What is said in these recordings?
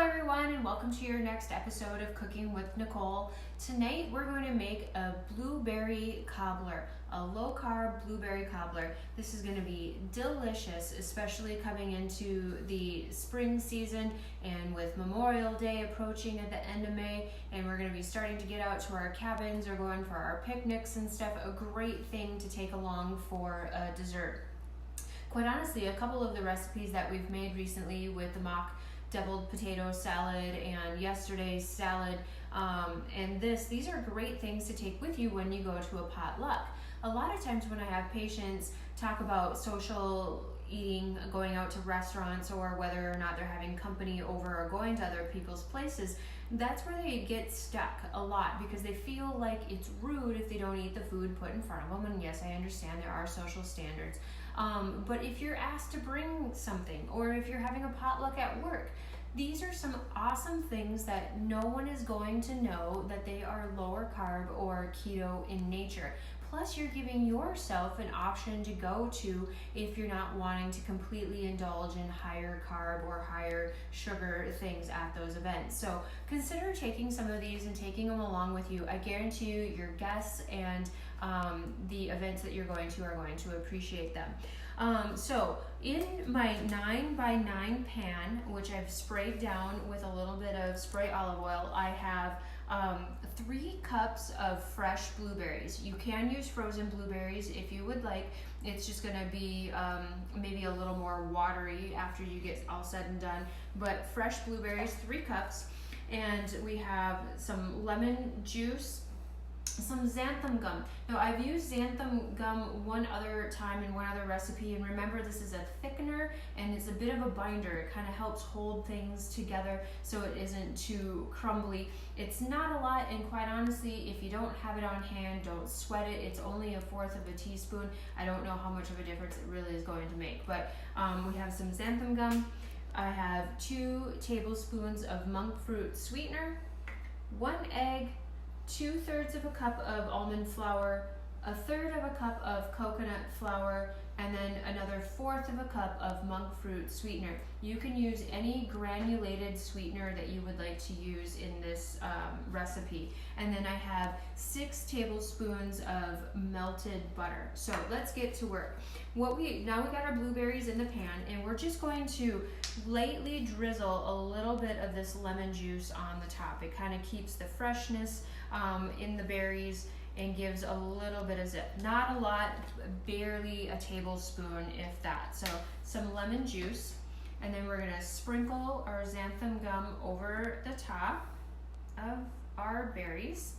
everyone, and welcome to your next episode of Cooking with Nicole. Tonight we're going to make a blueberry cobbler, a low carb blueberry cobbler. This is going to be delicious, especially coming into the spring season and with Memorial Day approaching at the end of May, and we're going to be starting to get out to our cabins or going for our picnics and stuff. A great thing to take along for a dessert. Quite honestly, a couple of the recipes that we've made recently with the mock deviled potato salad and yesterday's salad and these are great things to take with you when you go to a potluck. A lot of times when I have patients talk about social eating, going out to restaurants, or whether or not they're having company over or going to other people's places, that's where they get stuck a lot because they feel like it's rude if they don't eat the food put in front of them. And yes, I understand there are social standards. But if you're asked to bring something, or if you're having a potluck at work, these are some awesome things that no one is going to know that they are lower carb or keto in nature. Plus, you're giving yourself an option to go to if you're not wanting to completely indulge in higher carb or higher sugar things at those events. So consider taking some of these and taking them along with you. I guarantee you your guests and the events that you're going to are going to appreciate them. So in my 9x9 pan, which I've sprayed down with a little bit of spray olive oil, I have 3 cups of fresh blueberries. You can use frozen blueberries if you would like. It's just going to be maybe a little more watery after you get all said and done. But fresh blueberries, 3 cups. And we have some lemon juice, some xanthan gum. Now, I've used xanthan gum one other time in one other recipe, and remember, this is a thickener and it's a bit of a binder. It kind of helps hold things together so it isn't too crumbly. It's not a lot, and quite honestly, if you don't have it on hand, don't sweat it. It's only 1/4 of a teaspoon. I don't know how much of a difference it really is going to make, but we have some xanthan gum. I have 2 tablespoons of monk fruit sweetener, 1 egg, 2/3 of a cup of almond flour, 1/3 of a cup of coconut flour, and then another 1/4 of a cup of monk fruit sweetener. You can use any granulated sweetener that you would like to use in this recipe. And then I have 6 tablespoons of melted butter. So let's get to work. Now we got our blueberries in the pan, and we're just going to lightly drizzle a little bit of this lemon juice on the top. It kind of keeps the freshness in the berries and gives a little bit of zip. Not a lot, barely a tablespoon, if that. So some lemon juice, and then we're gonna sprinkle our xanthan gum over the top of our berries.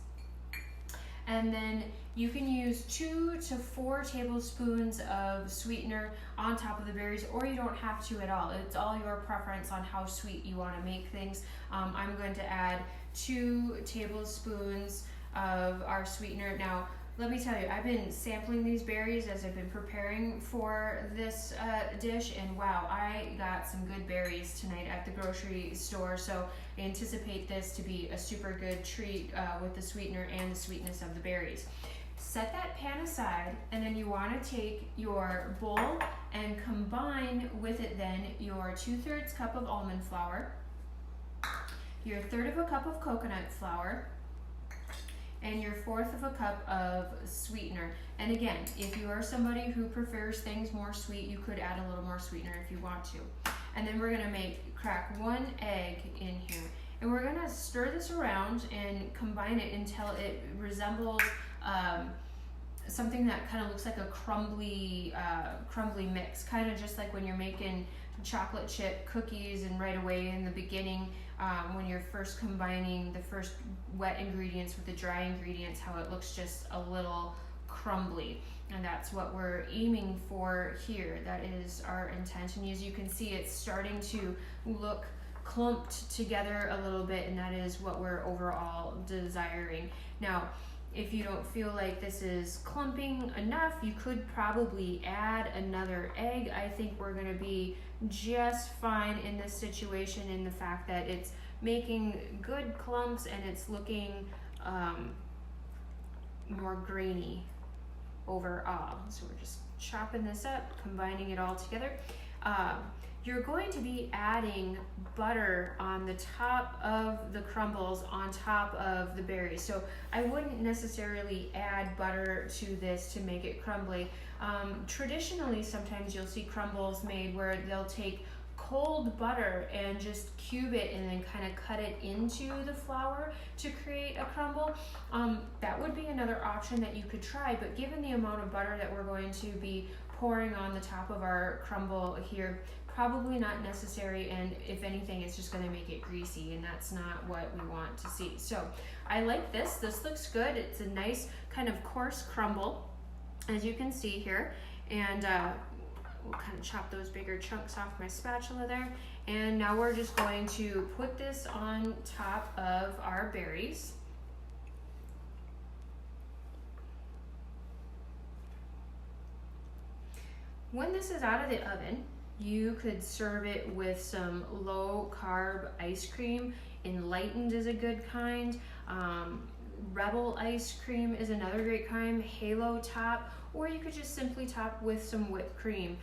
And then you can use 2 to 4 tablespoons of sweetener on top of the berries, or you don't have to at all. It's all your preference on how sweet you want to make things. I'm going to add 2 tablespoons of our sweetener. Now, let me tell you, I've been sampling these berries as I've been preparing for this dish, and wow, I got some good berries tonight at the grocery store, so I anticipate this to be a super good treat with the sweetener and the sweetness of the berries. Set that pan aside, and then you want to take your bowl and combine with it then your 2/3 cup of almond flour, your 1/3 of a cup of coconut flour, and your 1/4 of a cup of sweetener. And again, if you are somebody who prefers things more sweet, you could add a little more sweetener if you want to. And then we're gonna crack 1 egg in here. And we're gonna stir this around and combine it until it resembles something that kind of looks like a crumbly mix, kind of just like when you're making chocolate chip cookies, and right away in the beginning when you're first combining the first wet ingredients with the dry ingredients, how it looks just a little crumbly. And that's what we're aiming for here. That is our intention. As you can see, it's starting to look clumped together a little bit, and that is what we're overall desiring. Now, if you don't feel like this is clumping enough, you could probably add another egg. I think we're going to be just fine in this situation, in the fact that it's making good clumps and it's looking more grainy overall. So we're just chopping this up, combining it all together. you're going to be adding butter on the top of the crumbles on top of the berries. So I wouldn't necessarily add butter to this to make it crumbly. Traditionally, sometimes you'll see crumbles made where they'll take cold butter and just cube it and then kind of cut it into the flour to create a crumble. That would be another option that you could try, but given the amount of butter that we're going to be pouring on the top of our crumble here, probably not necessary, and if anything, it's just going to make it greasy, and that's not what we want to see. So I like this. This looks good. It's a nice kind of coarse crumble, as you can see here, and we'll kind of chop those bigger chunks off my spatula there. And now we're just going to put this on top of our berries. When this is out of the oven, you could serve it with some low carb ice cream. Enlightened is a good kind. Rebel ice cream is another great kind. Halo top, or you could just simply top with some whipped cream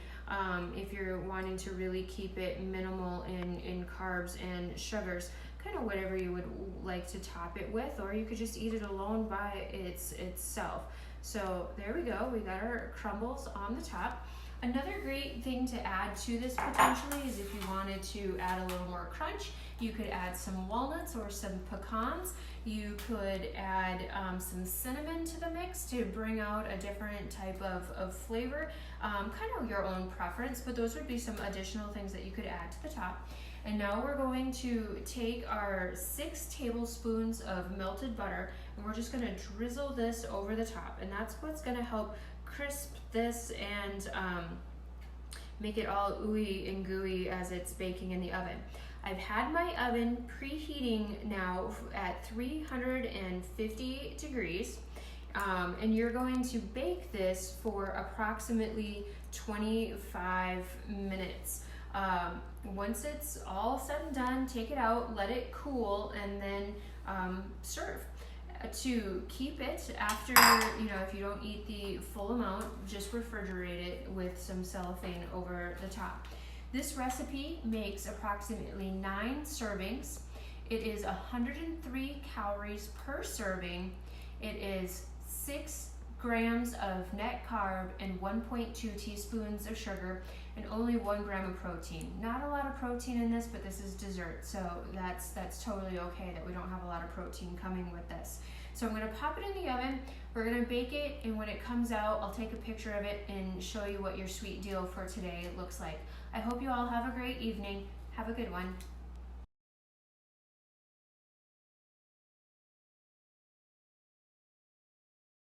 if you're wanting to really keep it minimal in carbs and sugars. Kind of whatever you would like to top it with, or you could just eat it alone by itself. So there we go. We got our crumbles on the top. Another great thing to add to this potentially is if you wanted to add a little more crunch, you could add some walnuts or some pecans. You could add some cinnamon to the mix to bring out a different type of flavor, kind of your own preference, but those would be some additional things that you could add to the top. And now we're going to take our 6 tablespoons of melted butter, and we're just going to drizzle this over the top, and that's what's going to help crisp this and make it all ooey and gooey as it's baking in the oven. I've had my oven preheating now at 350 degrees, and you're going to bake this for approximately 25 minutes. Once it's all said and done, take it out, let it cool, and then serve. To keep it after, if you don't eat the full amount, just refrigerate it with some cellophane over the top. This recipe makes approximately 9 servings. It is 103 calories per serving. It is 6 grams of net carb and 1.2 teaspoons of sugar and only 1 gram of protein. Not a lot of protein in this, but this is dessert, so that's totally okay that we don't have a lot of protein coming with this. So I'm going to pop it in the oven, we're going to bake it, and when it comes out, I'll take a picture of it and show you what your sweet deal for today looks like. I hope you all have a great evening. Have a good one.